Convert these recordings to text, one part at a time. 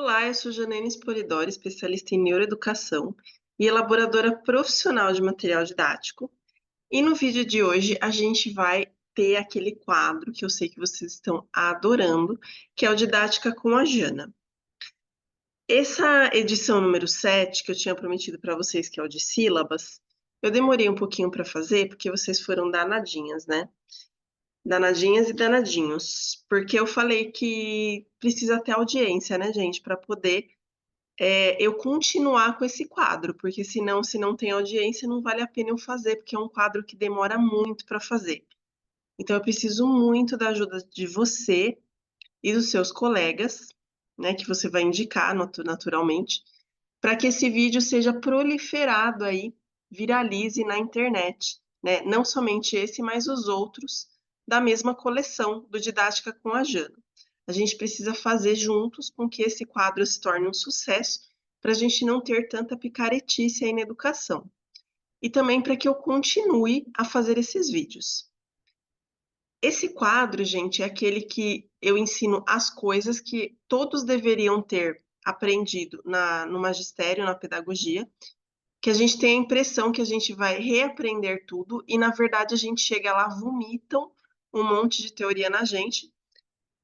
Olá, eu sou Janaína Spolidoro, especialista em neuroeducação e elaboradora profissional de material didático. E no vídeo de hoje a gente vai ter aquele quadro que eu sei que vocês estão adorando, que é o Didática com a Jana. Essa edição número 7, que eu tinha prometido para vocês, que é o de sílabas, eu demorei um pouquinho para fazer, porque vocês foram danadinhas, né? Danadinhas e danadinhos, porque eu falei que precisa ter audiência, né, gente, para poder eu continuar com esse quadro, porque senão, se não tem audiência, não vale a pena eu fazer, porque é um quadro que demora muito para fazer. Então, eu preciso muito da ajuda de você e dos seus colegas, né, que você vai indicar naturalmente, para que esse vídeo seja proliferado aí, viralize na internet, né? Não somente esse, mas os outros da mesma coleção do Didática com a Jana. A gente precisa fazer juntos com que esse quadro se torne um sucesso, para a gente não ter tanta picaretice aí na educação. E também para que eu continue a fazer esses vídeos. Esse quadro, gente, é aquele que eu ensino as coisas que todos deveriam ter aprendido no magistério, na pedagogia, que a gente tem a impressão que a gente vai reaprender tudo e, na verdade, a gente chega lá, vomitam um monte de teoria na gente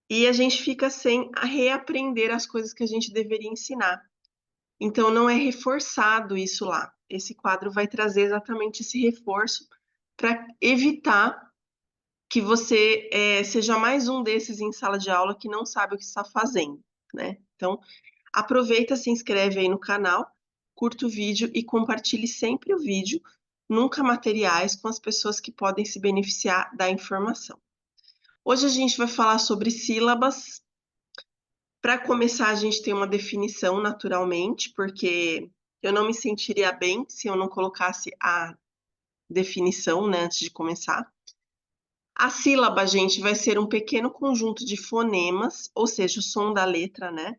e a gente fica sem reaprender as coisas que a gente deveria ensinar. Então, não é reforçado isso lá. Esse quadro vai trazer exatamente esse reforço para evitar que você seja mais um desses em sala de aula que não sabe o que está fazendo, né? Então, aproveita, se inscreve aí no canal, curta o vídeo e compartilhe sempre o vídeo, nunca materiais, com as pessoas que podem se beneficiar da informação. Hoje a gente vai falar sobre sílabas. Para começar, a gente tem uma definição naturalmente, porque eu não me sentiria bem se eu não colocasse a definição, né, antes de começar. A sílaba, gente, vai ser um pequeno conjunto de fonemas, ou seja, o som da letra, né?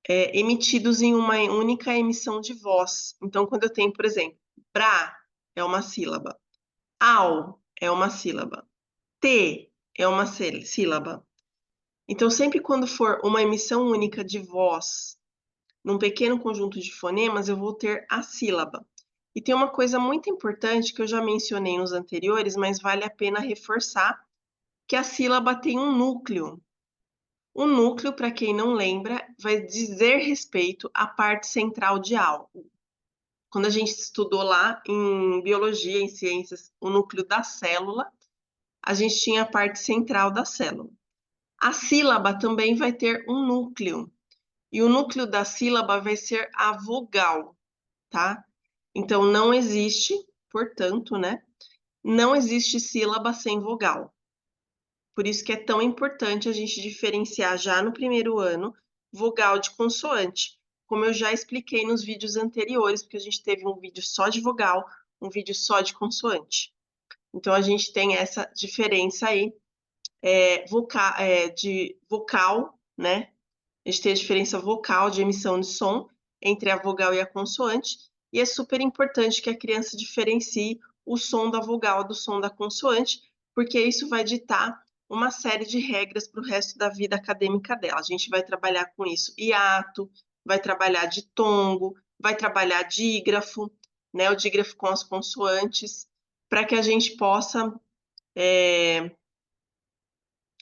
Emitidos em uma única emissão de voz. Então, quando eu tenho, por exemplo, bra é uma sílaba, au é uma sílaba, te é uma sílaba. Então, sempre quando for uma emissão única de voz num pequeno conjunto de fonemas, eu vou ter a sílaba. E tem uma coisa muito importante que eu já mencionei nos anteriores, mas vale a pena reforçar, que a sílaba tem um núcleo. O núcleo, para quem não lembra, vai dizer respeito à parte central de algo. Quando a gente estudou lá em biologia, em ciências, o núcleo da célula, a gente tinha a parte central da célula. A sílaba também vai ter um núcleo, e o núcleo da sílaba vai ser a vogal, tá? Então, não existe, portanto, né? Não existe sílaba sem vogal. Por isso que é tão importante a gente diferenciar já no primeiro ano vogal de consoante, como eu já expliquei nos vídeos anteriores, porque a gente teve um vídeo só de vogal, um vídeo só de consoante. Então, a gente tem essa diferença aí de vocal, né? A gente tem a diferença vocal de emissão de som entre a vogal e a consoante, e é super importante que a criança diferencie o som da vogal do som da consoante, porque isso vai ditar uma série de regras para o resto da vida acadêmica dela. A gente vai trabalhar com isso hiato, vai trabalhar ditongo, vai trabalhar dígrafo, né, o dígrafo com as consoantes, para que a gente possa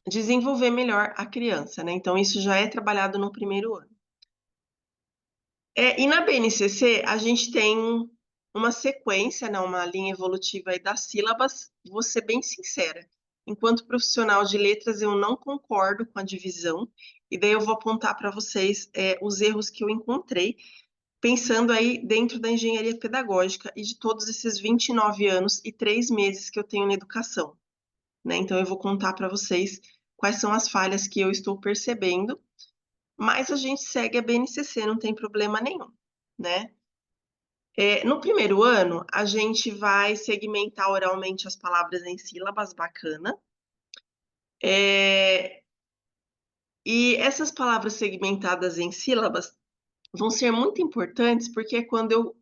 desenvolver melhor a criança, né? Então, isso já é trabalhado no primeiro ano. E na BNCC, a gente tem uma sequência, né, uma linha evolutiva aí das sílabas. Vou ser bem sincera, enquanto profissional de letras, eu não concordo com a divisão, e daí eu vou apontar para vocês os erros que eu encontrei, pensando aí dentro da engenharia pedagógica e de todos esses 29 anos e 3 meses que eu tenho na educação, né? Então, eu vou contar para vocês quais são as falhas que eu estou percebendo, mas a gente segue a BNCC, não tem problema nenhum, né? No primeiro ano, a gente vai segmentar oralmente as palavras em sílabas, bacana. E essas palavras segmentadas em sílabas vão ser muito importantes, porque é quando eu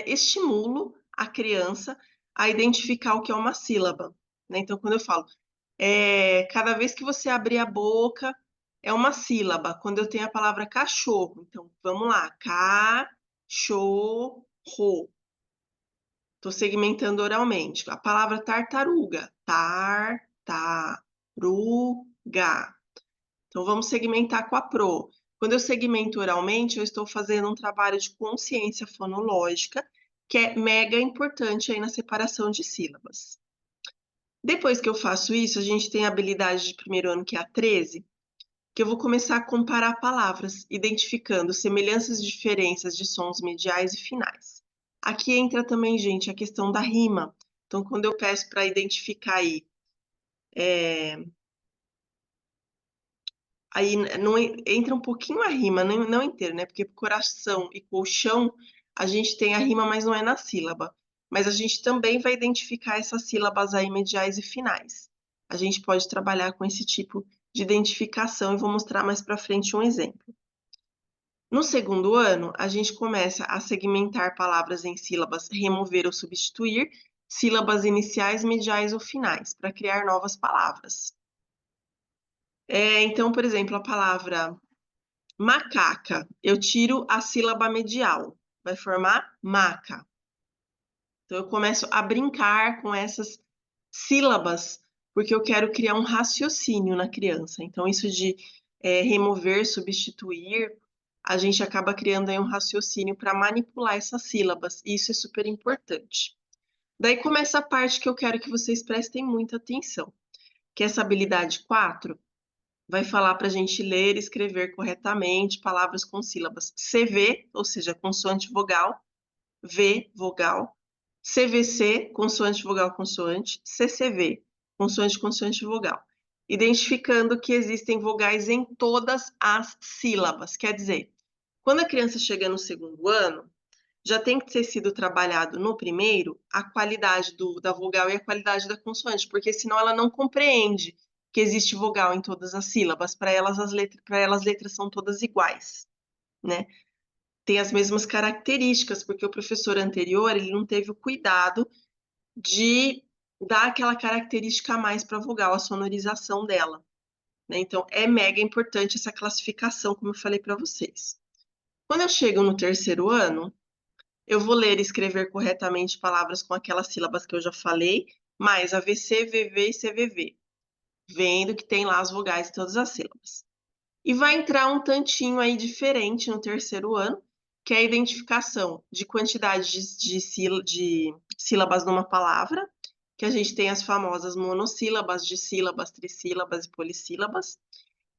estimulo a criança a identificar o que é uma sílaba, né? Então, quando eu falo, cada vez que você abrir a boca, é uma sílaba, quando eu tenho a palavra cachorro. Então, vamos lá. Cachorro. Estou segmentando oralmente. A palavra tartaruga. Tartaruga. Então, vamos segmentar com a pro. Quando eu segmento oralmente, eu estou fazendo um trabalho de consciência fonológica, que é mega importante aí na separação de sílabas. Depois que eu faço isso, a gente tem a habilidade de primeiro ano, que é a 13, que eu vou começar a comparar palavras, identificando semelhanças e diferenças de sons mediais e finais. Aqui entra também, gente, a questão da rima. Então, quando eu peço para identificar aí não entra um pouquinho a rima, não inteira, né? Porque coração e colchão, a gente tem a rima, mas não é na sílaba. Mas a gente também vai identificar essas sílabas aí mediais e finais. A gente pode trabalhar com esse tipo de identificação e vou mostrar mais para frente um exemplo. No segundo ano, a gente começa a segmentar palavras em sílabas remover ou substituir, sílabas iniciais, mediais ou finais, para criar novas palavras. Então, por exemplo, a palavra macaca, eu tiro a sílaba medial, vai formar maca. Então, eu começo a brincar com essas sílabas, porque eu quero criar um raciocínio na criança. Então, isso de remover, substituir, a gente acaba criando aí um raciocínio para manipular essas sílabas, e isso é super importante. Daí começa a parte que eu quero que vocês prestem muita atenção, que é essa habilidade 4 vai falar para a gente ler e escrever corretamente palavras com sílabas CV, ou seja, consoante vogal, V, vogal, CVC, consoante vogal consoante, CCV, consoante consoante vogal, identificando que existem vogais em todas as sílabas. Quer dizer, quando a criança chega no segundo ano, já tem que ter sido trabalhado no primeiro a qualidade da vogal e a qualidade da consoante, porque senão ela não compreende que existe vogal em todas as sílabas. Para elas, as letras são todas iguais, né? Tem as mesmas características, porque o professor anterior ele não teve o cuidado de dar aquela característica a mais para a vogal, a sonorização dela, né? Então, é mega importante essa classificação, como eu falei para vocês. Quando eu chego no terceiro ano, eu vou ler e escrever corretamente palavras com aquelas sílabas que eu já falei, mais AVC, VV e CVV, vendo que tem lá as vogais em todas as sílabas. E vai entrar um tantinho aí diferente no terceiro ano, que é a identificação de quantidade de sílabas numa palavra, que a gente tem as famosas monossílabas, dissílabas, trissílabas e polissílabas.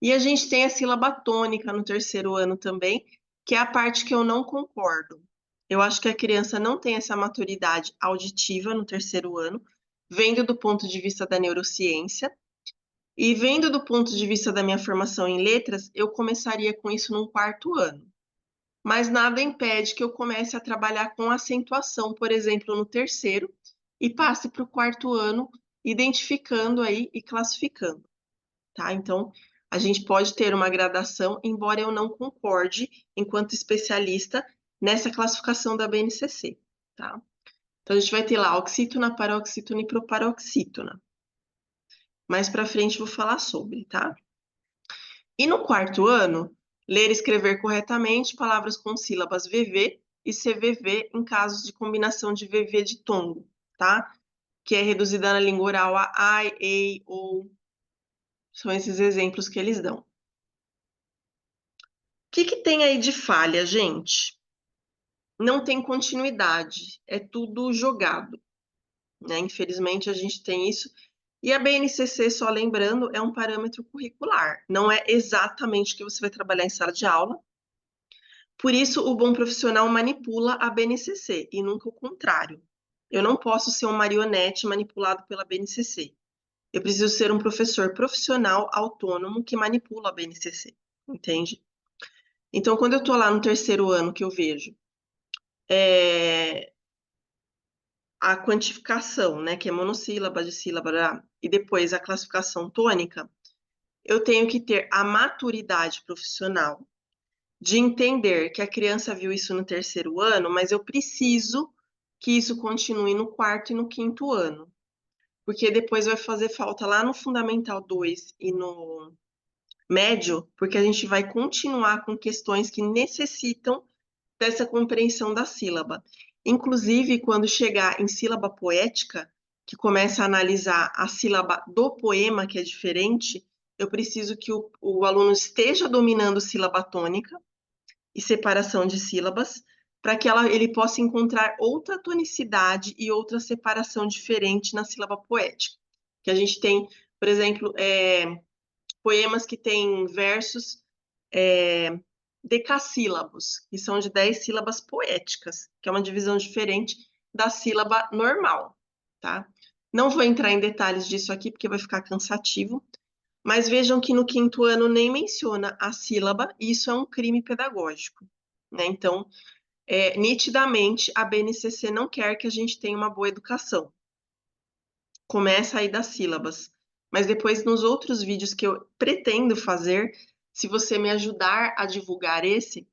E a gente tem a sílaba tônica no terceiro ano também, que é a parte que eu não concordo. Eu acho que a criança não tem essa maturidade auditiva no terceiro ano, vendo do ponto de vista da neurociência, e vendo do ponto de vista da minha formação em letras, eu começaria com isso no quarto ano. Mas nada impede que eu comece a trabalhar com acentuação, por exemplo, no terceiro, e passe para o quarto ano, identificando aí e classificando, tá? Então, a gente pode ter uma gradação, embora eu não concorde, enquanto especialista, nessa classificação da BNCC, tá? Então, a gente vai ter lá oxítona, paroxítona e proparoxítona. Mais para frente vou falar sobre, tá? E no quarto ano, ler e escrever corretamente palavras com sílabas VV e CVV em casos de combinação de VV de tongo, tá? Que é reduzida na língua oral a ai, ei, ou. São esses exemplos que eles dão. O que tem aí de falha, gente? Não tem continuidade, é tudo jogado, né? Infelizmente, a gente tem isso. E a BNCC, só lembrando, é um parâmetro curricular, não é exatamente o que você vai trabalhar em sala de aula. Por isso, o bom profissional manipula a BNCC e nunca o contrário. Eu não posso ser um marionete manipulado pela BNCC. Eu preciso ser um professor profissional autônomo que manipula a BNCC, entende? Então, quando eu estou lá no terceiro ano que eu vejo a quantificação, né, que é monossílaba, dissílaba, e depois a classificação tônica, eu tenho que ter a maturidade profissional de entender que a criança viu isso no terceiro ano, mas eu preciso que isso continue no quarto e no quinto ano, porque depois vai fazer falta lá no Fundamental 2 e no médio, porque a gente vai continuar com questões que necessitam dessa compreensão da sílaba. Inclusive, quando chegar em sílaba poética, que começa a analisar a sílaba do poema, que é diferente, eu preciso que o aluno esteja dominando sílaba tônica e separação de sílabas, para que ele possa encontrar outra tonicidade e outra separação diferente na sílaba poética. Que a gente tem, por exemplo, poemas que têm versos decassílabos, que são de 10 sílabas poéticas, que é uma divisão diferente da sílaba normal, tá? Não vou entrar em detalhes disso aqui, porque vai ficar cansativo, mas vejam que no quinto ano nem menciona a sílaba, e isso é um crime pedagógico, né? Então, nitidamente, a BNCC não quer que a gente tenha uma boa educação. Começa aí das sílabas. Mas depois, nos outros vídeos que eu pretendo fazer, se você me ajudar a divulgar esse,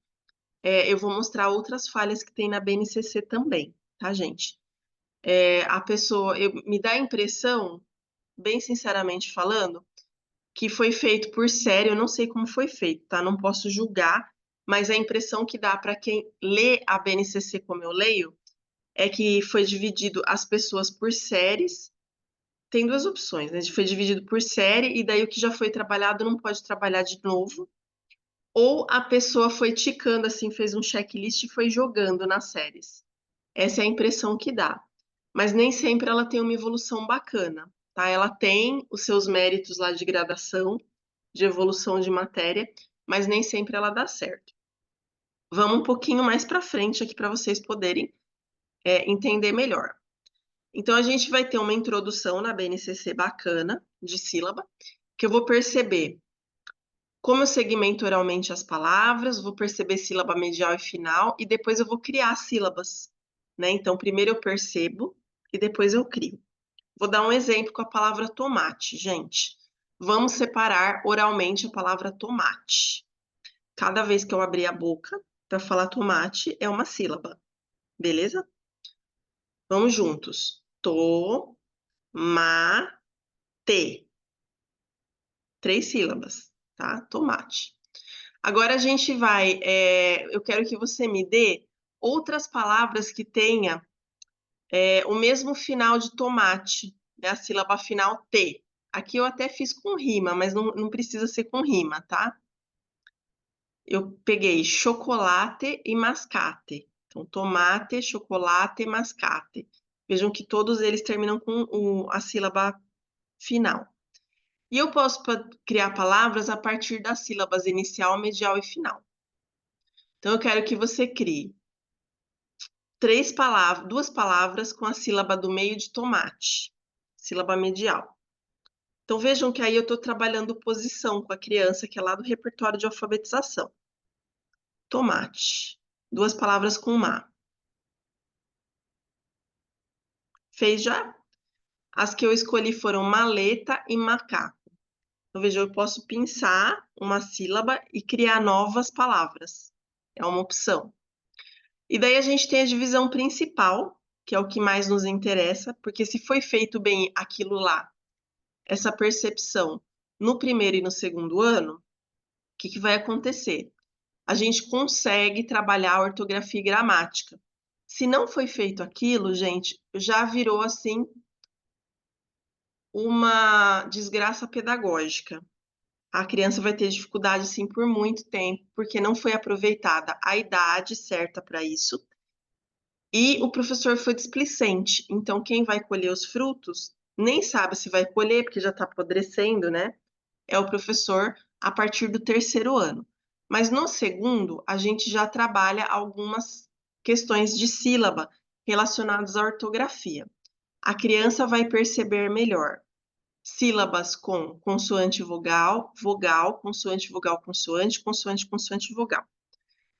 eu vou mostrar outras falhas que tem na BNCC também, tá, gente? A pessoa, me dá a impressão, bem sinceramente falando, que foi feito por série, eu não sei como foi feito, tá? Não posso julgar, mas a impressão que dá para quem lê a BNCC como eu leio é que foi dividido as pessoas por séries. Tem duas opções, né? Foi dividido por série, e daí o que já foi trabalhado não pode trabalhar de novo. Ou a pessoa foi ticando assim, fez um checklist e foi jogando nas séries. Essa é a impressão que dá. Mas nem sempre ela tem uma evolução bacana, tá? Ela tem os seus méritos lá de gradação, de evolução de matéria, mas nem sempre ela dá certo. Vamos um pouquinho mais para frente aqui para vocês poderem entender melhor. Então, a gente vai ter uma introdução na BNCC bacana, de sílaba, que eu vou perceber como eu segmento oralmente as palavras, vou perceber sílaba medial e final, e depois eu vou criar sílabas, né? Então, primeiro eu percebo e depois eu crio. Vou dar um exemplo com a palavra tomate, gente. Vamos separar oralmente a palavra tomate. Cada vez que eu abrir a boca para falar tomate, é uma sílaba, beleza? Vamos juntos. Tomate. 3 sílabas, tá? Tomate. Agora a gente vai. Eu quero que você me dê outras palavras que tenha o mesmo final de tomate, né? A sílaba final T. Aqui eu até fiz com rima, mas não precisa ser com rima, tá? Eu peguei chocolate e mascate. Então, tomate, chocolate, mascate. Vejam que todos eles terminam com a sílaba final. E eu posso criar palavras a partir das sílabas inicial, medial e final. Então, eu quero que você crie duas palavras com a sílaba do meio de tomate, sílaba medial. Então, vejam que aí eu estou trabalhando posição com a criança, que é lá do repertório de alfabetização. Tomate. Duas palavras com má. Fez já? As que eu escolhi foram maleta e macaco. Então, veja, eu posso pensar uma sílaba e criar novas palavras. É uma opção. E daí a gente tem a divisão principal, que é o que mais nos interessa, porque se foi feito bem aquilo lá, essa percepção no primeiro e no segundo ano, o que vai acontecer? A gente consegue trabalhar a ortografia e gramática. Se não foi feito aquilo, gente, já virou assim uma desgraça pedagógica. A criança vai ter dificuldade sim por muito tempo, porque não foi aproveitada a idade certa para isso. E o professor foi displicente. Então, quem vai colher os frutos nem sabe se vai colher, porque já está apodrecendo, né? É o professor a partir do terceiro ano. Mas no segundo, a gente já trabalha algumas questões de sílaba relacionadas à ortografia. A criança vai perceber melhor sílabas com consoante vogal, vogal, consoante vogal, consoante, consoante, consoante, vogal.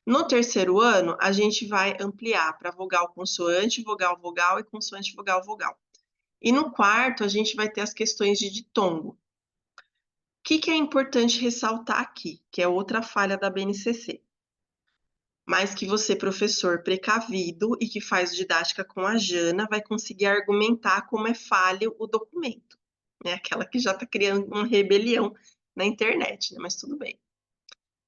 No terceiro ano, a gente vai ampliar para vogal, consoante, vogal, vogal e consoante, vogal, vogal. E no quarto, a gente vai ter as questões de ditongo. O que é importante ressaltar aqui, que é outra falha da BNCC, mas que você, professor precavido e que faz didática com a Jana, vai conseguir argumentar como é falho o documento, né? Aquela que já está criando uma rebelião na internet, né? Mas tudo bem.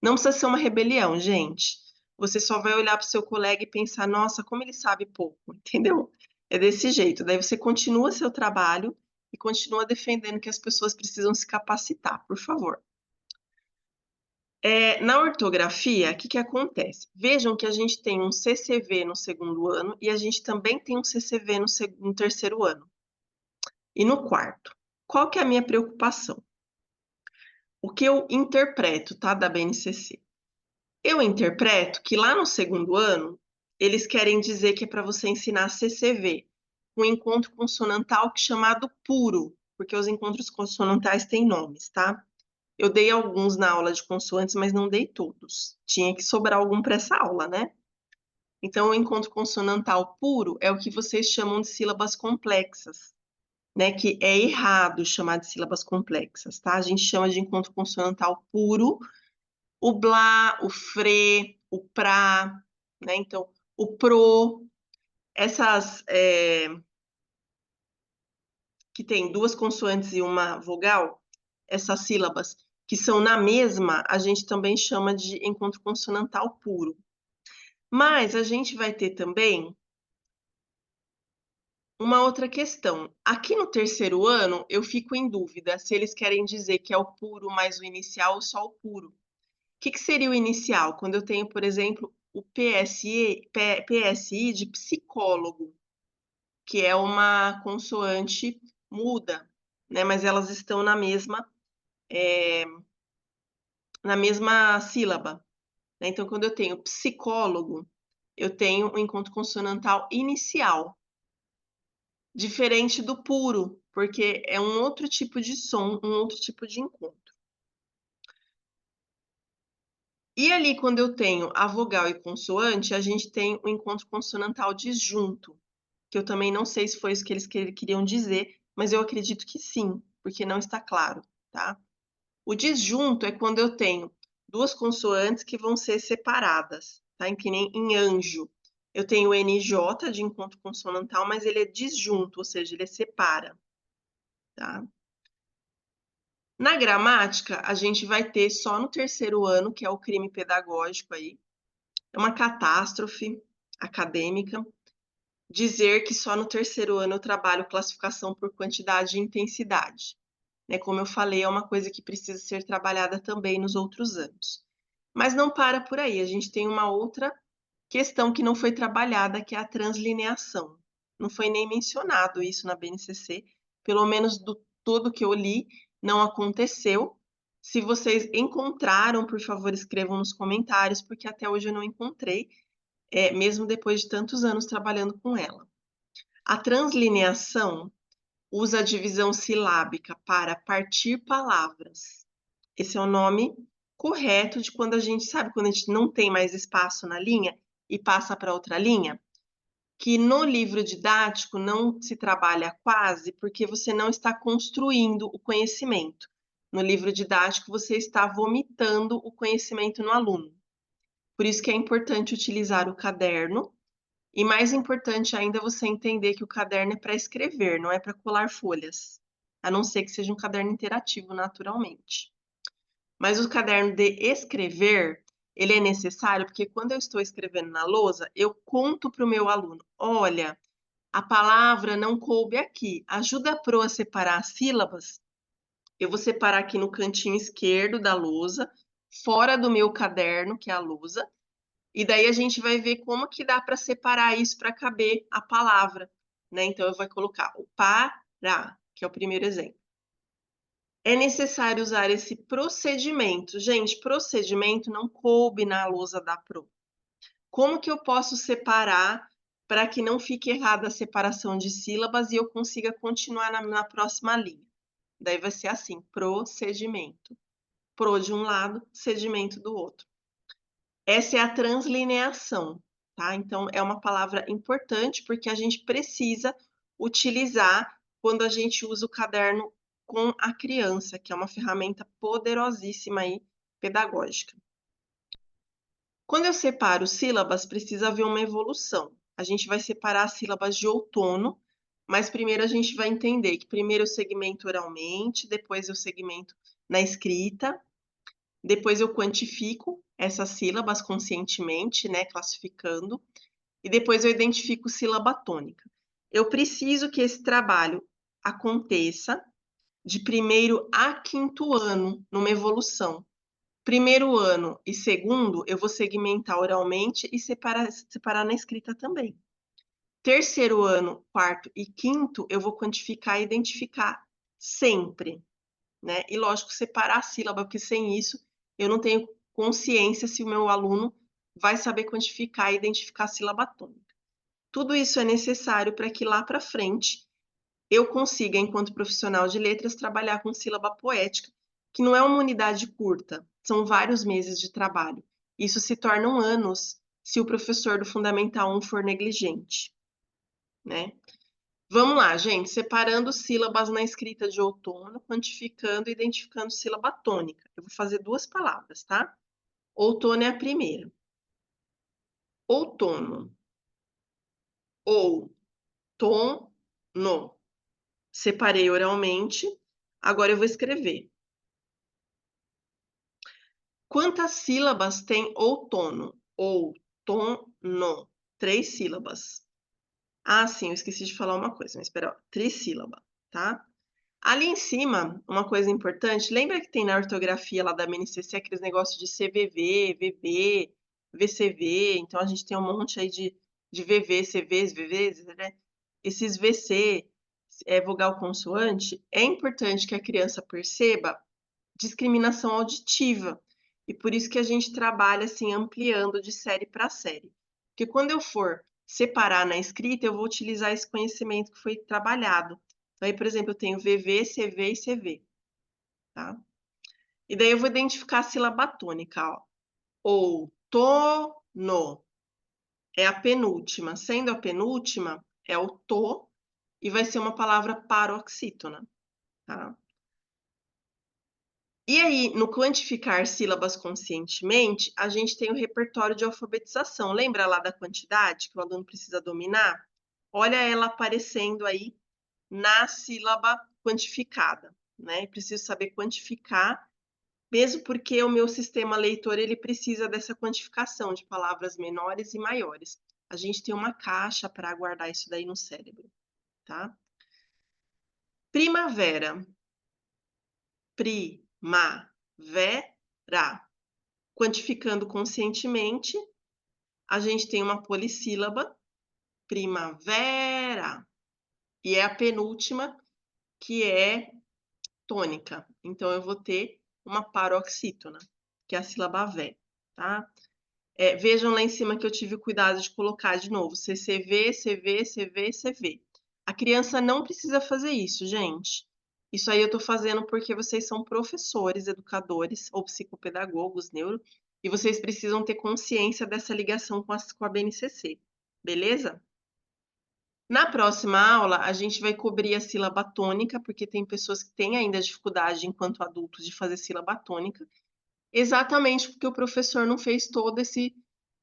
Não precisa ser uma rebelião, gente. Você só vai olhar para o seu colega e pensar, nossa, como ele sabe pouco, entendeu? É desse jeito. Daí você continua seu trabalho e continua defendendo que as pessoas precisam se capacitar, por favor. Na ortografia, o que acontece? Vejam que a gente tem um CCV no segundo ano e a gente também tem um CCV no terceiro ano e no quarto. Qual que é a minha preocupação? O que eu interpreto, tá, da BNCC? Eu interpreto que lá no segundo ano, eles querem dizer que é para você ensinar CCV, um encontro consonantal chamado puro, porque os encontros consonantais têm nomes, tá? Eu dei alguns na aula de consoantes, mas não dei todos. Tinha que sobrar algum para essa aula, né? Então, o encontro consonantal puro é o que vocês chamam de sílabas complexas, né? Que é errado chamar de sílabas complexas, tá? A gente chama de encontro consonantal puro o blá, o frê, o pra, né? Então, o pro, essas que tem duas consoantes e uma vogal, essas sílabas que são na mesma, a gente também chama de encontro consonantal puro. Mas a gente vai ter também uma outra questão. Aqui no terceiro ano, eu fico em dúvida se eles querem dizer que é o puro mais o inicial ou só o puro. O que seria o inicial? Quando eu tenho, por exemplo, o PSI de psicólogo, que é uma consoante muda, né? Mas elas estão na mesma sílaba, né? Então, quando eu tenho psicólogo, eu tenho um encontro consonantal inicial, diferente do puro, porque é um outro tipo de som, um outro tipo de encontro. E ali, quando eu tenho a vogal e consoante, a gente tem o encontro consonantal disjunto, que eu também não sei se foi isso que eles queriam dizer, mas eu acredito que sim, porque não está claro, tá? O disjunto é quando eu tenho duas consoantes que vão ser separadas, tá? Que nem em anjo. Eu tenho o NJ de encontro consonantal, mas ele é disjunto, ou seja, ele separa, tá? Na gramática, a gente vai ter só no terceiro ano, que é o crime pedagógico aí. É uma catástrofe acadêmica dizer que só no terceiro ano eu trabalho classificação por quantidade e intensidade. Né? Como eu falei, é uma coisa que precisa ser trabalhada também nos outros anos. Mas não para por aí, a gente tem uma outra questão que não foi trabalhada, que é a translineação. Não foi nem mencionado isso na BNCC, pelo menos do todo que eu li, não aconteceu. Se vocês encontraram, por favor, escrevam nos comentários, porque até hoje eu não encontrei, mesmo depois de tantos anos trabalhando com ela. A translineação usa a divisão silábica para partir palavras. Esse é o nome correto de quando a gente sabe, quando a gente não tem mais espaço na linha e passa para outra linha, que no livro didático não se trabalha quase porque você não está construindo o conhecimento. No livro didático você está vomitando o conhecimento no aluno. Por isso que é importante utilizar o caderno e mais importante ainda você entender que o caderno é para escrever, não é para colar folhas, a não ser que seja um caderno interativo, naturalmente. Mas o caderno de escrever, ele é necessário porque quando eu estou escrevendo na lousa, eu conto para o meu aluno, olha, a palavra não coube aqui, ajuda a pro a separar as sílabas, eu vou separar aqui no cantinho esquerdo da lousa, fora do meu caderno, que é a lousa, e daí a gente vai ver como que dá para separar isso para caber a palavra, né? Então eu vou colocar o para, que é o primeiro exemplo. É necessário usar esse procedimento. Gente, procedimento não coube na lousa da Pro. Como que eu posso separar para que não fique errada a separação de sílabas e eu consiga continuar na próxima linha? Daí vai ser assim, procedimento. Pro de um lado, sedimento do outro. Essa é a translineação, tá? Então, é uma palavra importante porque a gente precisa utilizar quando a gente usa o caderno com a criança, que é uma ferramenta poderosíssima aí, pedagógica. Quando eu separo sílabas, precisa haver uma evolução. A gente vai separar as sílabas de outono, mas primeiro a gente vai entender que primeiro eu segmento oralmente, depois eu segmento na escrita, depois eu quantifico essas sílabas conscientemente, né, classificando, e depois eu identifico sílaba tônica. Eu preciso que esse trabalho aconteça de 1º a 5º ano, numa evolução. 1º ano e 2º, eu vou segmentar oralmente e separar na escrita também. 3º ano, 4º e 5º, eu vou quantificar e identificar sempre, né? E lógico, separar a sílaba, porque sem isso eu não tenho consciência se o meu aluno vai saber quantificar e identificar a sílaba tônica. Tudo isso é necessário para que lá para frente eu consiga, enquanto profissional de letras, trabalhar com sílaba poética, que não é uma unidade curta, são vários meses de trabalho. Isso se tornam anos se o professor do Fundamental 1 for negligente, né? Vamos lá, gente, separando sílabas na escrita de outono, quantificando e identificando sílaba tônica. Eu vou fazer 2 palavras, tá? Outono é a primeira. Outono. Outono. Separei oralmente, agora eu vou escrever. Quantas sílabas tem outono? Outono. 3 sílabas. Ah, sim, eu esqueci de falar uma coisa, mas espera, trissílaba, tá? Ali em cima, uma coisa importante, lembra que tem na ortografia lá da BNCC aqueles negócios de CVV, VB, VCV, então a gente tem um monte aí de VV, CVs, VVs, né? Esses VC, vogal consoante, é importante que a criança perceba discriminação auditiva, e por isso que a gente trabalha assim, ampliando de série para série. Porque quando eu for separar na escrita, eu vou utilizar esse conhecimento que foi trabalhado. Então, aí, por exemplo, eu tenho VV, CV e CV, tá? E daí eu vou identificar a sílaba tônica, ó. Outono é a penúltima. Sendo a penúltima, é o to, e vai ser uma palavra paroxítona, tá? E aí, no quantificar sílabas conscientemente, a gente tem o repertório de alfabetização. Lembra lá da quantidade que o aluno precisa dominar? Olha ela aparecendo aí na sílaba quantificada, né? Preciso saber quantificar, mesmo porque o meu sistema leitor ele precisa dessa quantificação de palavras menores e maiores. A gente tem uma caixa para guardar isso daí no cérebro, tá? Primavera. Primavera. Quantificando conscientemente, a gente tem uma polissílaba, primavera, e é a penúltima, que é tônica. Então, eu vou ter uma paroxítona, que é a sílaba vé, tá? Vejam lá em cima que eu tive o cuidado de colocar de novo, CCV, CV, CV, CV. A criança não precisa fazer isso, gente. Isso aí eu tô fazendo porque vocês são professores, educadores ou psicopedagogos, neuro, e vocês precisam ter consciência dessa ligação com a BNCC, beleza? Na próxima aula, a gente vai cobrir a sílaba tônica, porque tem pessoas que têm ainda dificuldade, enquanto adultos, de fazer sílaba tônica, exatamente porque o professor não fez toda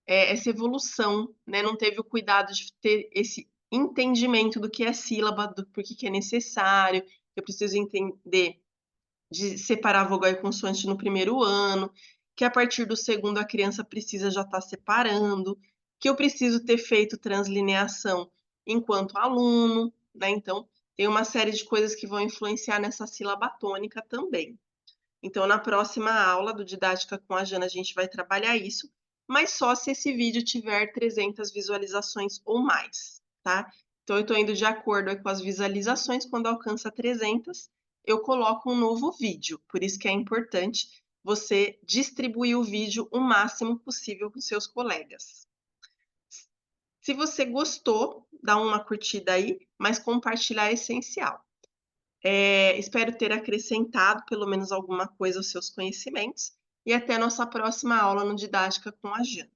essa evolução, né? Não teve o cuidado de ter esse entendimento do que é sílaba, do porquê que é necessário, eu preciso entender de separar vogal e consoante no 1º ano, que a partir do 2º a criança precisa já estar separando, que eu preciso ter feito translineação enquanto aluno, né? Então, tem uma série de coisas que vão influenciar nessa sílaba tônica também. Então, na próxima aula do Didática com a Jana, a gente vai trabalhar isso, mas só se esse vídeo tiver 300 visualizações ou mais, tá? Então, eu estou indo de acordo com as visualizações, quando alcança 300, eu coloco um novo vídeo. Por isso que é importante você distribuir o vídeo o máximo possível com seus colegas. Se você gostou, dá uma curtida aí, mas compartilhar é essencial. Espero ter acrescentado pelo menos alguma coisa aos seus conhecimentos e até nossa próxima aula no Didática com a Jana.